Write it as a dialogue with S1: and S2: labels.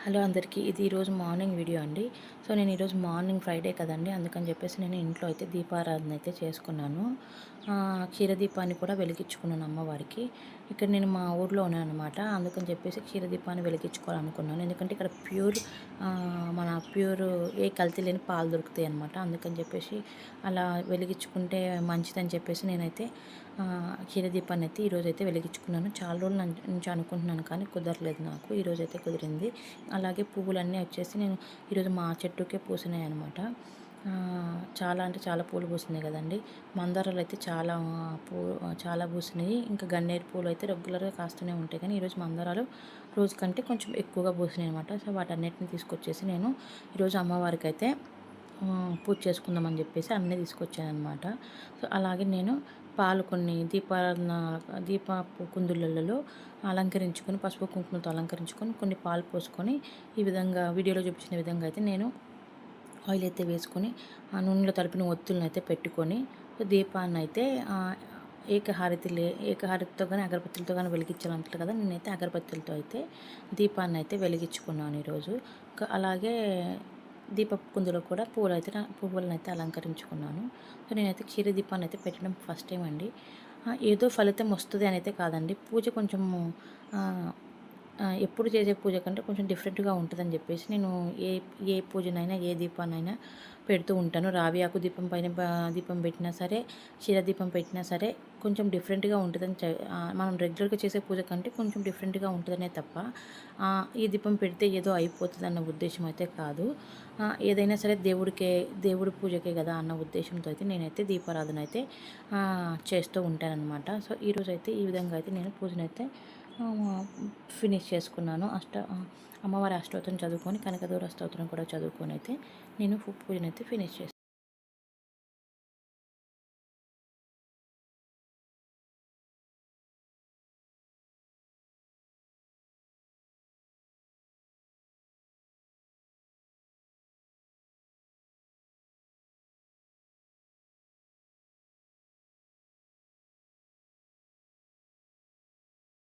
S1: Hello అందరికీ, ఇది ఈరోజు మార్నింగ్ వీడియో అండి. సో నేను ఈరోజు మార్నింగ్ ఫ్రైడే కదండి, అందుకని చెప్పేసి నేను ఇంట్లో అయితే దీపారాధన అయితే చేసుకున్నాను. క్షీరదీపాన్ని కూడా వెలిగించుకున్నాను అమ్మవారికి. ఇక్కడ నేను మా ఊర్లో ఉన్నాను అనమాట, అందుకని చెప్పేసి క్షీరదీపాన్ని వెలిగించుకోవాలనుకున్నాను. ఎందుకంటే ఇక్కడ మన ప్యూర్ ఏ కల్తీ లేని పాలు దొరుకుతాయి అనమాట. అందుకని చెప్పేసి అలా వెలిగించుకుంటే మంచిదని చెప్పేసి నేనైతే క్షీరదీపాన్ని అయితే ఈరోజైతే వెలిగించుకున్నాను. చాలా రోజుల నుంచి అనుకుంటున్నాను కానీ కుదరలేదు నాకు. ఈరోజైతే కుదిరింది. అలాగే పువ్వులన్నీ వచ్చేసి నేను ఈరోజు మా చెట్టుకే పూసినాయి అనమాట. చాలా అంటే చాలా పూలు పూసినాయి కదండి. మందారాలు అయితే చాలా పూసినాయి. ఇంకా గన్నేరు పూలు అయితే రెగ్యులర్గా కాస్తూనే ఉంటాయి, కానీ ఈరోజు మందారాలు రోజు కంటే కొంచెం ఎక్కువగా పూసినాయి అనమాట. సో వాటన్నిటిని తీసుకొచ్చేసి నేను ఈరోజు అమ్మవారికి అయితే పూజ చేసుకుందామని చెప్పేసి అన్నీ తీసుకొచ్చానమాట. సో అలాగే నేను పాలు కొన్ని దీపపు కుందులలో అలంకరించుకొని, పసుపు కుంకుమతో అలంకరించుకొని, కొన్ని పాలు పోసుకొని, ఈ విధంగా వీడియోలో చూపించిన విధంగా అయితే నేను ఆయిల్ అయితే వేసుకొని ఆ నూనెలో తడిపిన ఒత్తులను అయితే పెట్టుకొని దీపాన్ని అయితే ఏకహారతితో కానీ అగరబత్తులతో కానీ వెలిగించాలంటారు కదా. నేనైతే అగరబత్తులతో అయితే దీపాన్ని అయితే వెలిగించుకున్నాను ఈరోజు. అలాగే దీపపు కుందులో కూడా పువ్వులను అయితే అలంకరించుకున్నాను. సో నేనైతే క్షీర దీపాన్ని అయితే పెట్టడం ఫస్ట్ టైం అండి. ఏదో ఫలితం వస్తుంది అని అయితే కాదండి. పూజ కొంచెము ఎప్పుడు చేసే పూజ కంటే కొంచెం డిఫరెంట్గా ఉంటుందని చెప్పేసి నేను ఏ ఏ పూజనైనా ఏ దీపాన్నైనా పెడుతూ ఉంటాను. రావి ఆకు దీపం పైన దీపం పెట్టినా సరే, క్షీర దీపం పెట్టినా సరే కొంచెం డిఫరెంట్గా ఉంటుందని మనం రెగ్యులర్గా చేసే పూజ కంటే కొంచెం డిఫరెంట్గా ఉంటుందనే తప్ప ఈ దీపం పెడితే ఏదో అయిపోతుంది అన్న ఉద్దేశం అయితే కాదు. ఏదైనా సరే దేవుడి పూజకే కదా అన్న ఉద్దేశంతో అయితే నేనైతే దీపారాధన అయితే చేస్తూ ఉంటానన్నమాట. సో ఈరోజైతే ఈ విధంగా అయితే నేను పూజనైతే ఫినిష్ చేసుకున్నాను. అమ్మవారి అష్టోత్తరం చదువుకొని, కనకదుర్గ స్తోత్రం కూడా చదువుకొని అయితే నేను పూజనైతే ఫినిష్ చేసుకున్నాను.